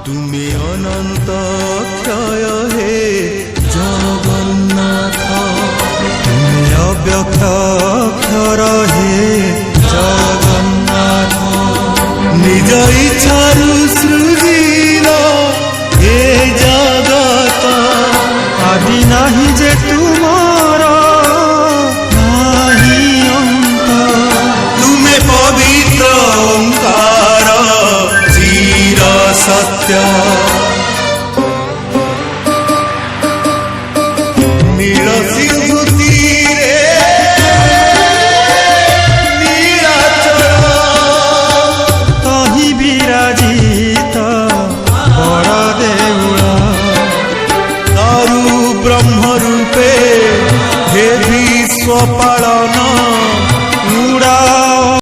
তুমি অনন্ত ক্ষয় হে জগন্নাথ, তুমি অব্যক্ত অক্ষর হে জগন্নাথ। নিজ ইচ্ছারু সৃজিল এ জগত, আদি নাহি যে তুমর নাহি অন্ত। তুমি পবিত্র